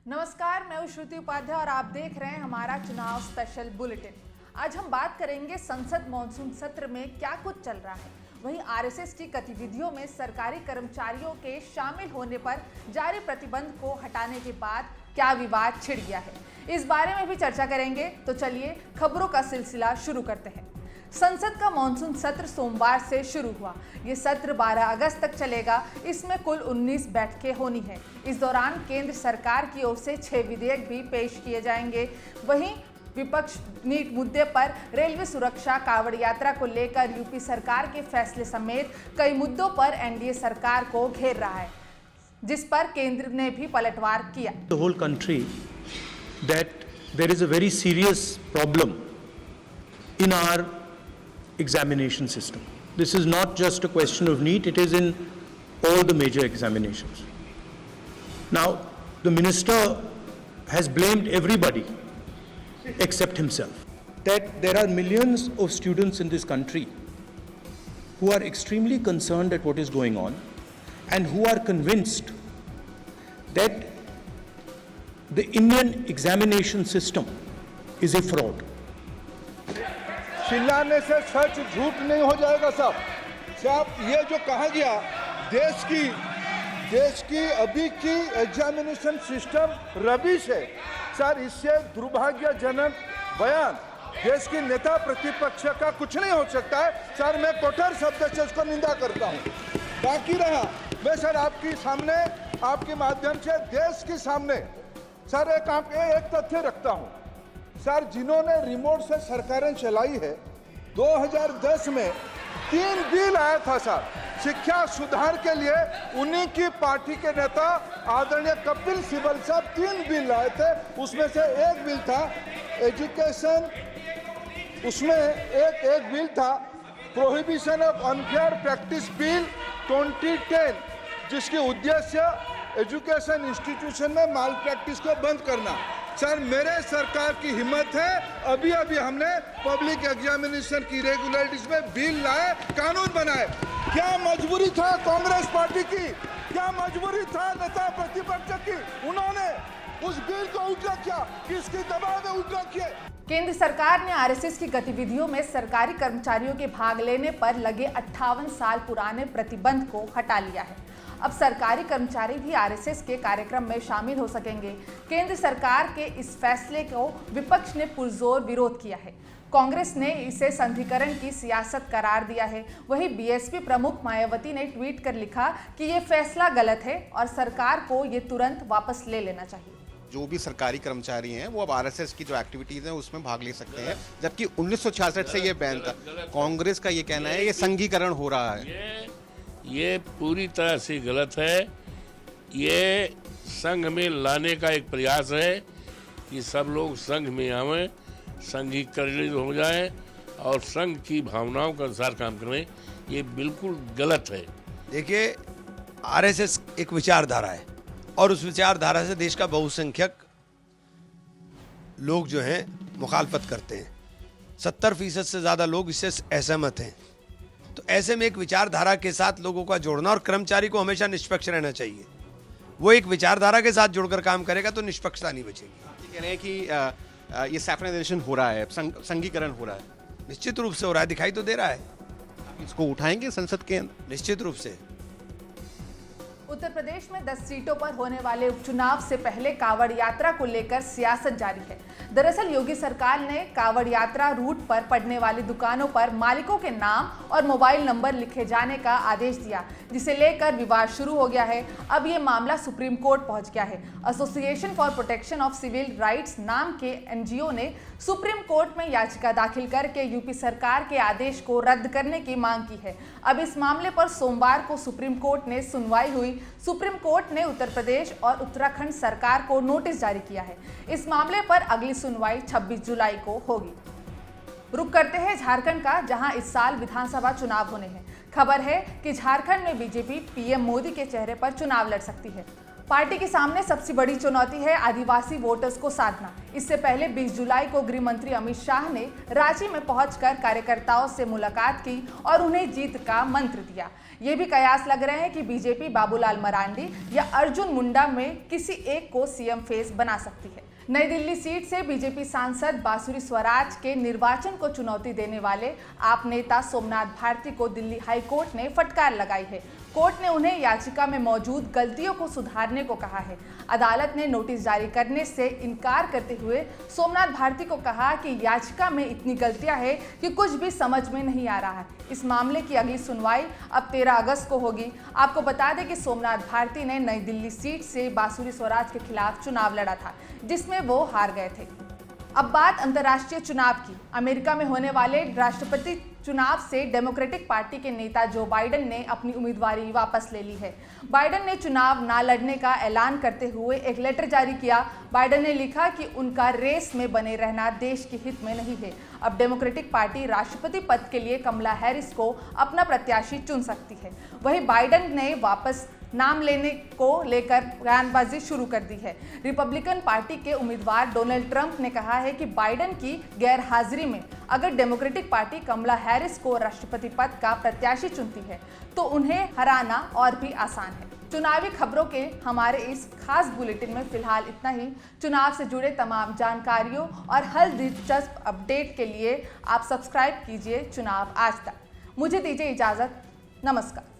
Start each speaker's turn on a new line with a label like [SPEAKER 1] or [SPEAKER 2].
[SPEAKER 1] नमस्कार, मैं हूं श्रुति उपाध्याय और आप देख रहे हैं हमारा चुनाव स्पेशल बुलेटिन। आज हम बात करेंगे संसद मॉनसून सत्र में क्या कुछ चल रहा है, वहीं आरएसएस की गतिविधियों में सरकारी कर्मचारियों के शामिल होने पर जारी प्रतिबंध को हटाने के बाद क्या विवाद छिड़ गया है, इस बारे में भी चर्चा करेंगे। तो चलिए खबरों का सिलसिला शुरू करते हैं। संसद का मॉनसून सत्र सोमवार से शुरू हुआ। ये सत्र 12 अगस्त तक चलेगा। इसमें कुल 19 बैठकें होनी है। इस दौरान केंद्र सरकार की ओर से 6 विधेयक भी पेश किए जाएंगे। वहीं विपक्ष नीट मुद्दे पर, रेलवे सुरक्षा, कांवड़ यात्रा को लेकर यूपी सरकार के फैसले समेत कई मुद्दों पर एनडीए सरकार को घेर रहा है, जिस पर केंद्र ने भी पलटवार किया।
[SPEAKER 2] The whole country that there is a very serious problem in our examination system. This is not just a question of NEET, it is in all the major examinations. Now, the minister has blamed everybody except himself. That there are millions of students in this country who are extremely concerned at what is going on and who are convinced that the Indian examination system is a fraud.
[SPEAKER 3] चिल्लाने से सच झूठ नहीं हो जाएगा साहब। ये जो कहा गया देश की अभी की एग्जामिनेशन सिस्टम रबिश है सर, इससे दुर्भाग्यजनक बयान देश की नेता प्रतिपक्ष का कुछ नहीं हो सकता है सर। मैं कठोर शब्द से इसको निंदा करता हूँ। बाकी रहा, मैं सर आपके सामने, आपके माध्यम से देश के सामने सर एक तथ्य रखता हूँ सर। जिन्होंने रिमोट से सरकारें चलाई है, 2010 में 3 बिल आया था सर शिक्षा सुधार के लिए। उन्हीं की पार्टी के नेता आदरणीय कपिल सिब्बल साहब 3 बिल लाए थे। उसमें से एक बिल था एजुकेशन, उसमें एक बिल था prohibition of unfair practice bill 2010, जिसके उद्देश्य एजुकेशन इंस्टीट्यूशन में माल प्रैक्टिस को बंद करना। सर मेरे सरकार की हिम्मत है, अभी हमने पब्लिक एग्जामिनेशन की रेगुलरिटीज में बिल लाए, कानून बनाए। क्या मजबूरी था कांग्रेस पार्टी की, क्या मजबूरी था नेता प्रतिपक्ष की? उन्होंने उस बिल को उल्टा किया, किसकी दबाव में उल्टा किया?
[SPEAKER 1] केंद्र सरकार ने आरएसएस की गतिविधियों में सरकारी कर्मचारियों के भाग लेने पर लगे 58 साल पुराने प्रतिबंध को हटा लिया है। अब सरकारी कर्मचारी भी आरएसएस के कार्यक्रम में शामिल हो सकेंगे। केंद्र सरकार के इस फैसले को विपक्ष ने पुरजोर विरोध किया है। कांग्रेस ने इसे संधिकरण की सियासत करार दिया है। वहीं बीएसपी प्रमुख मायावती ने ट्वीट कर लिखा कि ये फैसला गलत है और सरकार को ये तुरंत वापस ले लेना चाहिए।
[SPEAKER 4] जो भी सरकारी कर्मचारी हैं वो अब आरएसएस की जो एक्टिविटीज़ हैं उसमें भाग ले सकते हैं, जबकि 1966 से ये बैन था। कांग्रेस का ये कहना है ये संघीकरण हो रहा है।
[SPEAKER 5] ये पूरी तरह से गलत है। ये संघ में लाने का एक प्रयास है कि सब लोग संघ में आवें, संघीकरण हो जाए और संघ की भावनाओं के अनुसार काम करें। ये बिल्कुल गलत है।
[SPEAKER 6] देखिए, आरएसएस एक विचारधारा है और उस विचारधारा से देश का बहुसंख्यक लोग जो हैं मुखालफत करते हैं। 70% से ज़्यादा लोग इससे असहमत हैं। तो ऐसे में एक विचारधारा के साथ लोगों का जोड़ना, और कर्मचारी को हमेशा निष्पक्ष रहना चाहिए। वो एक विचारधारा के साथ जुड़कर काम करेगा तो निष्पक्षता नहीं बचेगी।
[SPEAKER 4] ये कह रहे हैं कि ये सैफ्रनाइजेशन हो रहा है, संघीकरण हो रहा है।
[SPEAKER 6] निश्चित रूप से हो रहा है, दिखाई तो दे रहा है।
[SPEAKER 4] इसको उठाएंगे संसद के अंदर?
[SPEAKER 6] निश्चित रूप से।
[SPEAKER 1] उत्तर प्रदेश में 10 सीटों पर होने वाले उपचुनाव से पहले कांवड़ यात्रा को लेकर सियासत जारी है। दरअसल योगी सरकार ने कांवड़ यात्रा रूट पर पड़ने वाली दुकानों पर मालिकों के नाम और मोबाइल नंबर लिखे जाने का आदेश दिया, जिसे लेकर विवाद शुरू हो गया है। अब ये मामला सुप्रीम कोर्ट पहुंच गया है। Association for protection of civil rights नाम के एनजीओ ने सुप्रीम कोर्ट में याचिका दाखिल करके यूपी सरकार के आदेश को रद्द करने की मांग की है। अब इस मामले पर सोमवार को सुप्रीम कोर्ट में सुनवाई हुई। सुप्रीम कोर्ट ने उत्तर प्रदेश और उत्तराखंड सरकार को नोटिस जारी किया है। इस मामले पर अगली सुनवाई 26 जुलाई को होगी। रुक करते हैं झारखंड का, जहां इस साल विधानसभा चुनाव होने हैं। खबर है कि झारखंड में बीजेपी पीएम मोदी के चेहरे पर चुनाव लड़ सकती है। पार्टी के सामने सबसे बड़ी चुनौती है आदिवासी वोटर्स को साधना। इससे पहले 20 जुलाई को गृह मंत्री अमित शाह ने रांची में पहुंचकर कार्यकर्ताओं से मुलाकात की और उन्हें जीत का मंत्र दिया। ये भी कयास लग रहे हैं कि बीजेपी बाबूलाल मरांडी या अर्जुन मुंडा में किसी एक को सीएम फेस बना सकती है। नई दिल्ली सीट से बीजेपी सांसद बांसुरी स्वराज के निर्वाचन को चुनौती देने वाले आप नेता सोमनाथ भारती को दिल्ली हाई कोर्ट ने फटकार लगाई है। कोर्ट ने उन्हें याचिका में मौजूद गलतियों को सुधारने को कहा है। अदालत ने नोटिस जारी करने से इनकार करते हुए सोमनाथ भारती को कहा कि याचिका में इतनी गलतियां हैं कि कुछ भी समझ में नहीं आ रहा है। इस मामले की अगली सुनवाई अब 13 अगस्त को होगी। आपको बता दें कि सोमनाथ भारती ने नई दिल्ली सीट से बांसुरी स्वराज के खिलाफ चुनाव लड़ा था, जिसमें वो हार गए थे। अब बात अंतर्राष्ट्रीय चुनाव की। अमेरिका में होने वाले राष्ट्रपति चुनाव से डेमोक्रेटिक पार्टी के नेता जो बाइडेन ने अपनी उम्मीदवारी वापस ले ली है। बाइडेन ने चुनाव ना लड़ने का ऐलान करते हुए एक लेटर जारी किया। बाइडेन ने लिखा कि उनका रेस में बने रहना देश के हित में नहीं है। अब डेमोक्रेटिक पार्टी राष्ट्रपति पद के लिए कमला हैरिस को अपना प्रत्याशी चुन सकती है। वहीं बाइडेन ने वापस नाम लेने को लेकर बयानबाजी शुरू कर दी है। रिपब्लिकन पार्टी के उम्मीदवार डोनाल्ड ट्रंप ने कहा है कि बाइडेन की गैर हाजिरी में अगर डेमोक्रेटिक पार्टी कमला हैरिस को राष्ट्रपति पद का प्रत्याशी चुनती है तो उन्हें हराना और भी आसान है। चुनावी खबरों के हमारे इस खास बुलेटिन में फिलहाल इतना ही। चुनाव से जुड़े तमाम जानकारियों और हर दिलचस्प अपडेट के लिए आप सब्सक्राइब कीजिए चुनाव आज तक। मुझे दीजिए इजाजत। नमस्कार।